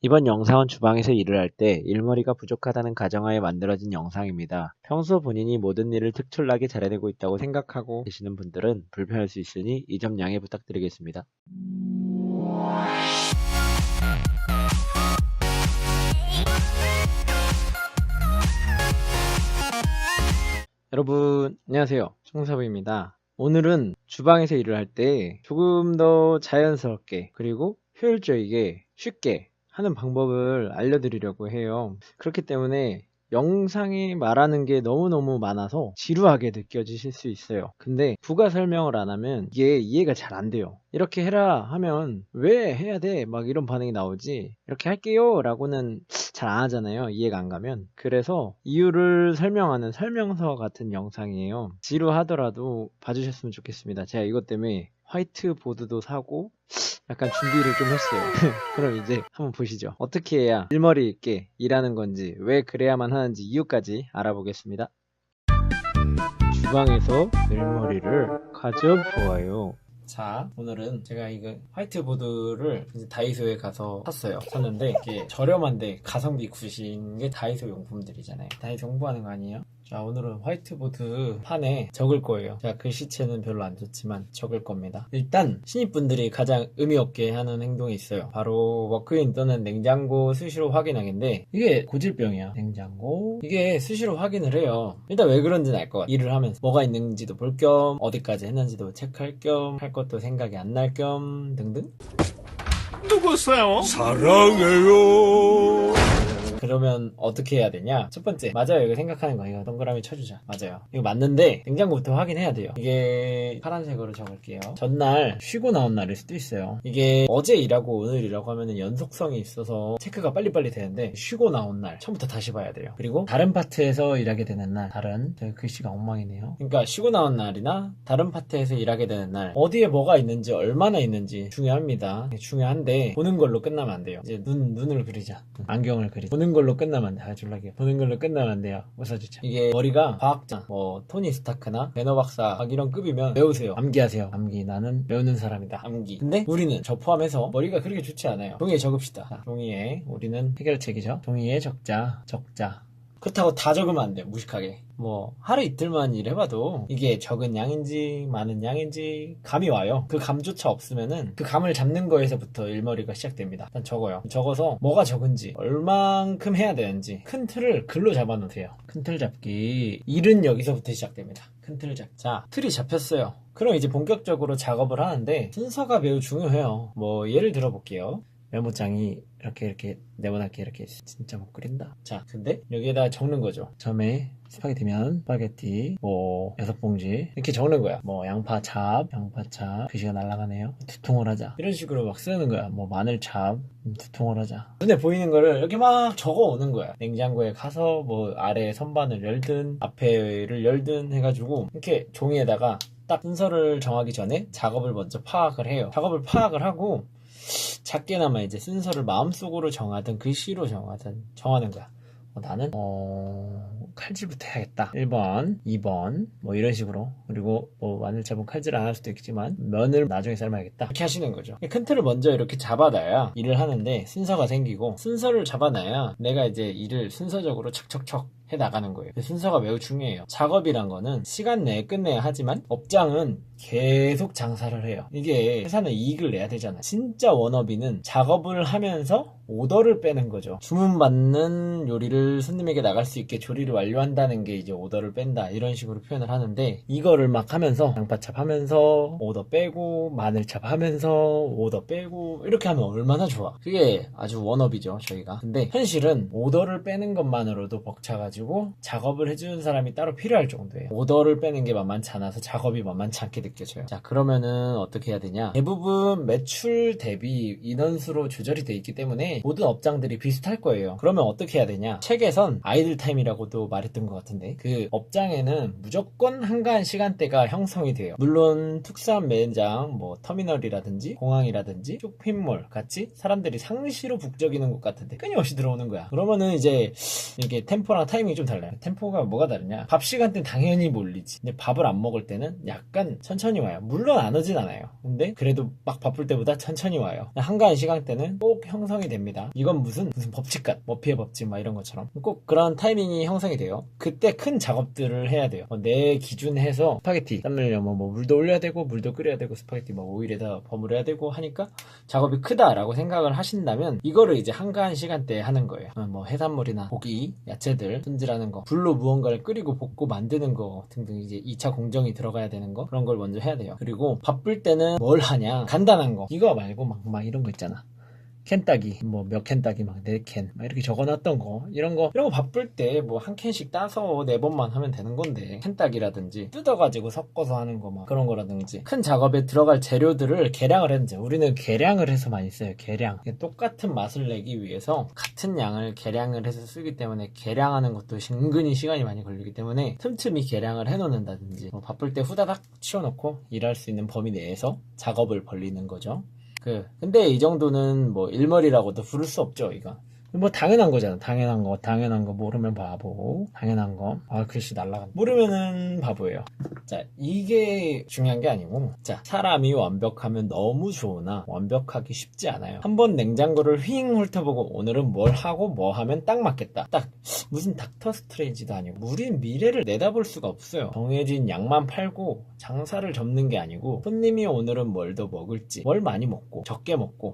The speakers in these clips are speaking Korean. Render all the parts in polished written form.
이번 영상은 주방에서 일을 할 때 일머리가 부족하다는 가정하에 만들어진 영상입니다. 평소 본인이 모든 일을 특출나게 잘해내고 있다고 생각하고 계시는 분들은 불편할 수 있으니 이 점 양해 부탁드리겠습니다. 여러분 안녕하세요, 청사부입니다. 오늘은 주방에서 일을 할 때 조금 더 자연스럽게 그리고 효율적이게 쉽게 하는 방법을 알려드리려고 해요. 그렇기 때문에 영상이 말하는 게 너무너무 많아서 지루하게 느껴지실 수 있어요. 근데 부가 설명을 안 하면 이게 이해가 잘 안 돼요. 이렇게 해라 하면 왜 해야 돼? 막 이런 반응이 나오지, 이렇게 할게요 라고는 잘 안 하잖아요, 이해가 안 가면. 그래서 이유를 설명하는 설명서 같은 영상이에요. 지루하더라도 봐주셨으면 좋겠습니다. 제가 이것 때문에 화이트보드도 사고 약간 준비를 좀 했어요. 그럼 이제 한번 보시죠. 어떻게 해야 일머리 있게 일하는 건지, 왜 그래야만 하는지 이유까지 알아보겠습니다. 주방에서 일머리를 가져보아요. 자, 오늘은 제가 이거 화이트보드를 이제 다이소에 가서 샀어요. 샀는데 이게 저렴한데 가성비 굿인 게 다이소 용품들이잖아요. 다이소 홍보하는 거 아니에요? 자, 오늘은 화이트보드 판에 적을 거예요. 자, 글씨체는 별로 안 좋지만 적을 겁니다. 일단 신입분들이 가장 의미 없게 하는 행동이 있어요. 바로 워크인 또는 냉장고 수시로 확인하기인데, 이게 고질병이야. 냉장고 이게 수시로 확인을 해요. 일단 왜 그런지는 알 것 같아. 일을 하면서 뭐가 있는지도 볼 겸, 어디까지 했는지도 체크할 겸, 할 것도 생각이 안 날 겸 등등. 누구세요? 사랑해요. 그러면 어떻게 해야 되냐? 첫 번째, 맞아요, 이거 생각하는 거. 이거 동그라미 쳐주자. 맞아요, 이거 맞는데 냉장고부터 확인해야 돼요. 이게 파란색으로 적을게요. 전날 쉬고 나온 날일 수도 있어요. 이게 어제 일하고 오늘 일하고 하면은 연속성이 있어서 체크가 빨리빨리 되는데, 쉬고 나온 날 처음부터 다시 봐야 돼요. 그리고 다른 파트에서 일하게 되는 날, 글씨가 엉망이네요. 그러니까 쉬고 나온 날이나 다른 파트에서 일하게 되는 날, 어디에 뭐가 있는지, 얼마나 있는지 중요합니다. 중요한데 보는 걸로 끝나면 안 돼요. 이제 눈을 그리자. 안경을 그리자. 보는 걸로 끝나면 안 돼. 졸라게. 보는 걸로 끝나면 안 돼요. 웃어주자. 이게 머리가 과학자, 뭐 토니 스타크나 배너 박사 막 이런 급이면 외우세요. 암기하세요. 암기. 나는 외우는 사람이다. 암기. 근데 우리는 저 포함해서 머리가 그렇게 좋지 않아요. 종이에 적읍시다. 자, 종이에, 우리는 해결책이죠. 종이에 적자. 그렇다고 다 적으면 안 돼요, 무식하게. 뭐 하루 이틀만 일해봐도 이게 적은 양인지 많은 양인지 감이 와요. 그 감조차 없으면은 그 감을 잡는 거에서부터 일머리가 시작됩니다. 일단 적어요. 적어서 뭐가 적은지, 얼만큼 해야 되는지 큰 틀을 글로 잡아 놓으세요. 큰 틀 잡기. 일은 여기서부터 시작됩니다. 큰 틀 잡기. 자, 틀이 잡혔어요. 그럼 이제 본격적으로 작업을 하는데 순서가 매우 중요해요. 뭐 예를 들어 볼게요. 메모장이 이렇게 네모나게 이렇게 진짜 못 그린다. 자, 근데 여기에다 적는 거죠. 처음에 스파게티면 스파게티 뭐 6봉지 이렇게 적는 거야. 뭐 양파찹 글씨가 날아가네요. 2통을 하자, 이런 식으로 막 쓰는 거야. 뭐 마늘찹 2통을 하자. 눈에 보이는 거를 이렇게 막 적어 오는 거야. 냉장고에 가서 뭐 아래 선반을 열든 앞에를 열든 해가지고 이렇게 종이에다가 딱 순서를 정하기 전에 작업을 먼저 파악을 해요. 작업을 파악을 하고 작게나마 이제 순서를 마음속으로 정하든 글씨로 정하는 거야. 나는 칼질부터 해야겠다. 1번, 2번 뭐 이런 식으로. 그리고 뭐 마늘찹은 칼질 안 할 수도 있겠지만 면을 나중에 삶아야겠다, 이렇게 하시는 거죠. 큰 틀을 먼저 이렇게 잡아놔야 일을 하는데 순서가 생기고, 순서를 잡아놔야 내가 이제 일을 순서적으로 척척척 해 나가는 거예요. 순서가 매우 중요해요. 작업이란 거는 시간 내에 끝내야 하지만 업장은 계속 장사를 해요. 이게 회사는 이익을 내야 되잖아요. 진짜 워너비는 작업을 하면서 오더를 빼는 거죠. 주문받는 요리를 손님에게 나갈 수 있게 조리를 완료한다는 게 이제 오더를 뺀다, 이런 식으로 표현을 하는데, 이거를 막 하면서 양파찹 하면서 오더 빼고, 마늘찹 하면서 오더 빼고, 이렇게 하면 얼마나 좋아. 그게 아주 워너비죠, 저희가. 근데 현실은 오더를 빼는 것만으로도 벅차가지고 작업을 해주는 사람이 따로 필요할 정도예요. 오더를 빼는 게 만만치 않아서 작업이 만만치 않게 느껴져요. 자, 그러면은 어떻게 해야 되냐. 대부분 매출 대비 인원수로 조절이 돼 있기 때문에 모든 업장들이 비슷할 거예요. 그러면 어떻게 해야 되냐. 책에선 아이들 타임이라고도 말했던 것 같은데, 그 업장에는 무조건 한가한 시간대가 형성이 돼요. 물론 특수한 매장, 뭐 터미널이라든지 공항이라든지 쇼핑몰 같이 사람들이 상시로 북적이는 곳 같은데 끊임없이 들어오는 거야. 그러면은 이제 이게 템포랑 타이밍이 좀 달라요. 템포가 뭐가 다르냐. 밥 시간 때는 당연히 몰리지. 근데 밥을 안 먹을 때는 약간 천천히 천천히 와요. 물론 안 오진 않아요. 근데 그래도 막 바쁠 때보다 천천히 와요. 한가한 시간대는 꼭 형성이 됩니다. 이건 무슨 법칙같, 머피의 법칙 막 이런 것처럼 꼭 그런 타이밍이 형성이 돼요. 그때 큰 작업들을 해야 돼요. 내 기준해서 스파게티 땀 내려면 뭐 물도 올려야 되고 물도 끓여야 되고 스파게티 뭐 오일에다 버무려야 되고 하니까 작업이 크다라고 생각을 하신다면 이거를 이제 한가한 시간대에 하는 거예요. 뭐 해산물이나 고기, 야채들 손질하는 거, 불로 무언가를 끓이고 볶고 만드는 거 등등 이제 2차 공정이 들어가야 되는 거 그런 걸 먼저 해야 돼요. 그리고 바쁠 때는 뭘 하냐, 간단한 거 이거 말고 막 이런 거 있잖아. 캔 따기 뭐 몇 캔 따기 막 4캔 막 이렇게 적어놨던 거 이런 거 바쁠 때 뭐 한 캔씩 따서 4번만 하면 되는 건데 캔 따기라든지 뜯어가지고 섞어서 하는 거 막 그런 거라든지 큰 작업에 들어갈 재료들을 계량을 했는지 우리는 계량을 해서 많이 써요. 계량 똑같은 맛을 내기 위해서 같은 양을 계량을 해서 쓰기 때문에 계량하는 것도 은근히 시간이 많이 걸리기 때문에 틈틈이 계량을 해놓는다든지 뭐 바쁠 때 후다닥 치워놓고 일할 수 있는 범위 내에서 작업을 벌리는 거죠. 근데 이 정도는 뭐 일머리라고도 부를 수 없죠, 이거. 뭐 당연한 거잖아. 당연한 거 모르면 바보. 당연한 거. 글씨 날라간다. 모르면은 바보예요. 자, 이게 중요한 게 아니고, 자, 사람이 완벽하면 너무 좋으나 완벽하기 쉽지 않아요. 한번 냉장고를 휘잉 훑어보고 오늘은 뭘 하고 뭐 하면 딱 맞겠다. 딱 무슨 닥터 스트레인지도 아니고 우린 미래를 내다볼 수가 없어요. 정해진 양만 팔고 장사를 접는 게 아니고 손님이 오늘은 뭘 더 먹을지, 뭘 많이 먹고 적게 먹고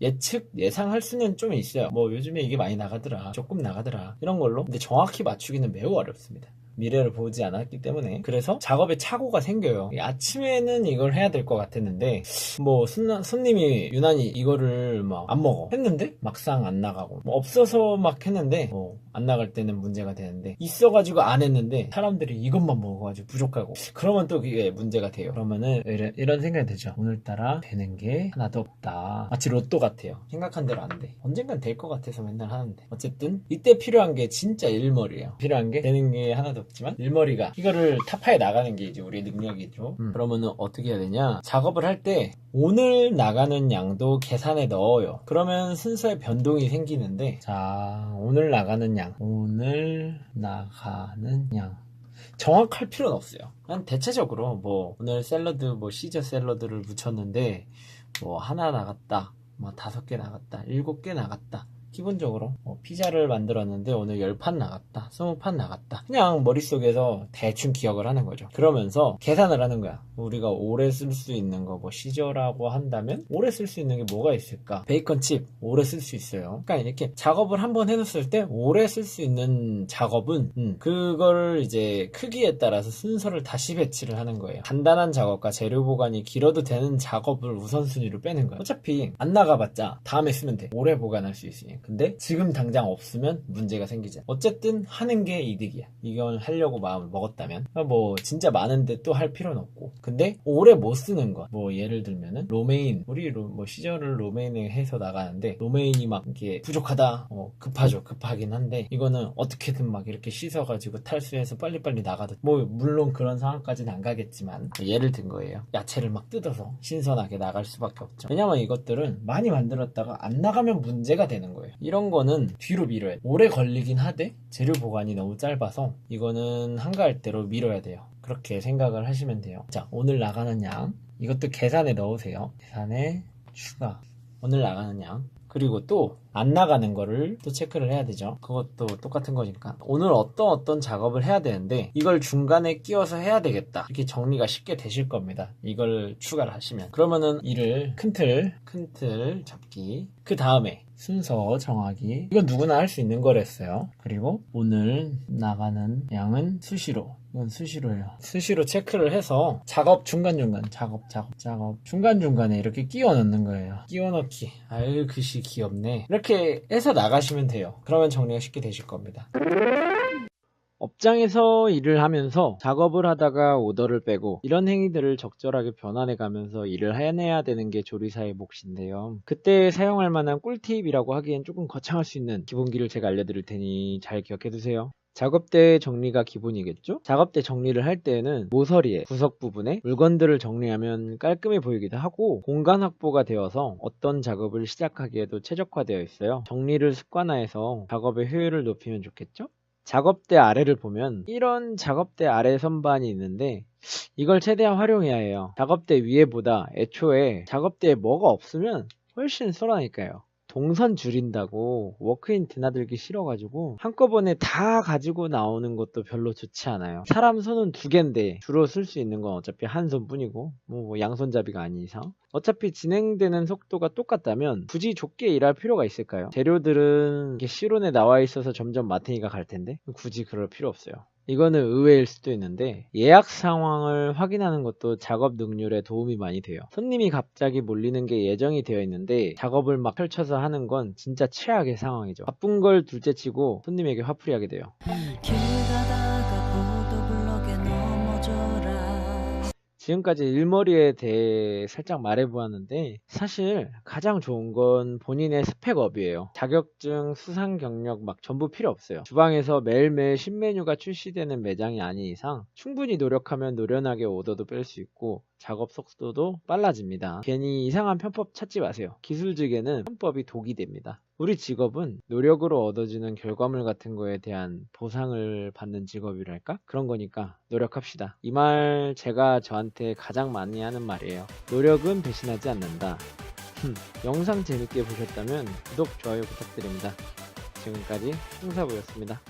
예상할 수는 좀 있어요. 뭐 요즘에 이게 많이 나가더라, 조금 나가더라 이런 걸로. 근데 정확히 맞추기는 매우 어렵습니다. 미래를 보지 않았기 때문에. 그래서 작업에 착오가 생겨요. 아침에는 이걸 해야 될 것 같았는데 뭐 손님이 유난히 이거를 막 안 먹어 했는데 막상 안 나가고 뭐 없어서 막 했는데 뭐 안 나갈 때는 문제가 되는데 있어가지고 안 했는데 사람들이 이것만 먹어가지고 부족하고 그러면 또 그게 문제가 돼요. 그러면은 이런 생각이 들죠. 오늘따라 되는 게 하나도 없다. 마치 로또 같아요. 생각한 대로 안 돼. 언젠간 될 것 같아서 맨날 하는데 어쨌든 이때 필요한 게 진짜 일머리예요. 필요한 게 되는 게 하나도 없지만 일머리가 이거를 타파해 나가는 게 이제 우리의 능력이죠. 그러면은 어떻게 해야 되냐, 작업을 할 때 오늘 나가는 양도 계산에 넣어요. 그러면 순서에 변동이 생기는데, 자, 오늘 나가는 양 정확할 필요는 없어요. 그냥 대체적으로 뭐 오늘 샐러드 뭐 시저 샐러드를 무쳤는데 뭐 하나 나갔다, 뭐 5개 나갔다, 7개 나갔다. 기본적으로 피자를 만들었는데 오늘 10판 나갔다, 20판 나갔다. 그냥 머릿속에서 대충 기억을 하는 거죠. 그러면서 계산을 하는 거야. 우리가 오래 쓸 수 있는 거 뭐 시저라고 한다면 오래 쓸 수 있는 게 뭐가 있을까? 베이컨칩 오래 쓸 수 있어요. 그러니까 이렇게 작업을 한번 해놨을 때 오래 쓸 수 있는 작업은 그걸 이제 크기에 따라서 순서를 다시 배치를 하는 거예요. 간단한 작업과 재료 보관이 길어도 되는 작업을 우선순위로 빼는 거예요. 어차피 안 나가봤자 다음에 쓰면 돼. 오래 보관할 수 있으니까. 근데 지금 당장 없으면 문제가 생기지. 어쨌든 하는 게 이득이야. 이걸 하려고 마음을 먹었다면. 뭐 진짜 많은데 또 할 필요는 없고. 근데 오래 못 쓰는 거. 뭐 예를 들면은 로메인. 우리 뭐 시저를 로메인에 해서 나가는데 로메인이 막 이렇게 부족하다. 급하죠. 급하긴 한데 이거는 어떻게든 막 이렇게 씻어가지고 탈수해서 빨리빨리 나가도 뭐 물론 그런 상황까지는 안 가겠지만 예를 든 거예요. 야채를 막 뜯어서 신선하게 나갈 수밖에 없죠. 왜냐면 이것들은 많이 만들었다가 안 나가면 문제가 되는 거예요. 이런 거는 뒤로 미뤄야 돼. 오래 걸리긴 하되 재료 보관이 너무 짧아서 이거는 한가할 대로 미뤄야 돼요. 그렇게 생각을 하시면 돼요. 자, 오늘 나가는 양 이것도 계산에 넣으세요. 계산에 추가 오늘 나가는 양, 그리고 또 안 나가는 거를 또 체크를 해야 되죠. 그것도 똑같은 거니까 오늘 어떤 작업을 해야 되는데 이걸 중간에 끼워서 해야 되겠다, 이렇게 정리가 쉽게 되실 겁니다. 이걸 추가를 하시면. 그러면은 이를 큰 틀 잡기, 그 다음에 순서 정하기, 이건 누구나 할 수 있는 거랬어요. 그리고 오늘 나가는 양은 수시로, 이건 수시로예요. 수시로 체크를 해서 작업 중간중간 작업 중간중간에 이렇게 끼워 넣는 거예요. 끼워 넣기. 아유, 글씨 귀엽네. 이렇게 해서 나가시면 돼요. 그러면 정리가 쉽게 되실 겁니다. 업장에서 일을 하면서 작업을 하다가 오더를 빼고 이런 행위들을 적절하게 변환해 가면서 일을 해내야 되는 게 조리사의 몫인데요. 그때 사용할 만한 꿀팁이라고 하기엔 조금 거창할 수 있는 기본기를 제가 알려드릴 테니 잘 기억해 두세요. 작업대 정리가 기본이겠죠? 작업대 정리를 할 때에는 모서리에 구석 부분에 물건들을 정리하면 깔끔해 보이기도 하고 공간 확보가 되어서 어떤 작업을 시작하기에도 최적화되어 있어요. 정리를 습관화해서 작업의 효율을 높이면 좋겠죠? 작업대 아래를 보면 이런 작업대 아래 선반이 있는데 이걸 최대한 활용해야 해요. 작업대 위에보다 애초에 작업대에 뭐가 없으면 훨씬 쏠하니까요. 동선 줄인다고 워크인 드나들기 싫어가지고 한꺼번에 다 가지고 나오는 것도 별로 좋지 않아요. 사람 손은 2개인데 주로 쓸 수 있는 건 어차피 한 손뿐이고 뭐 양손잡이가 아닌 이상 어차피 진행되는 속도가 똑같다면 굳이 좁게 일할 필요가 있을까요? 재료들은 이렇게 실온에 나와 있어서 점점 마탱이가 갈 텐데 굳이 그럴 필요 없어요. 이거는 의외일 수도 있는데 예약 상황을 확인하는 것도 작업 능률에 도움이 많이 돼요. 손님이 갑자기 몰리는 게 예정이 되어 있는데 작업을 막 펼쳐서 하는 건 진짜 최악의 상황이죠. 바쁜 걸 둘째치고 손님에게 화풀이 하게 돼요. 길 가다가 보도블록에 넘어져라. 지금까지 일머리에 대해 살짝 말해보았는데 사실 가장 좋은 건 본인의 스펙업이에요. 자격증, 수상 경력 막 전부 필요 없어요. 주방에서 매일매일 신메뉴가 출시되는 매장이 아닌 이상 충분히 노력하면 노련하게 오더도 뺄 수 있고 작업 속도도 빨라집니다. 괜히 이상한 편법 찾지 마세요. 기술직에는 편법이 독이 됩니다. 우리 직업은 노력으로 얻어지는 결과물 같은 거에 대한 보상을 받는 직업이랄까? 그런 거니까 노력합시다. 이 말 제가 저한테 가장 많이 하는 말이에요. 노력은 배신하지 않는다. 영상 재밌게 보셨다면 구독, 좋아요 부탁드립니다. 지금까지 홍사부였습니다.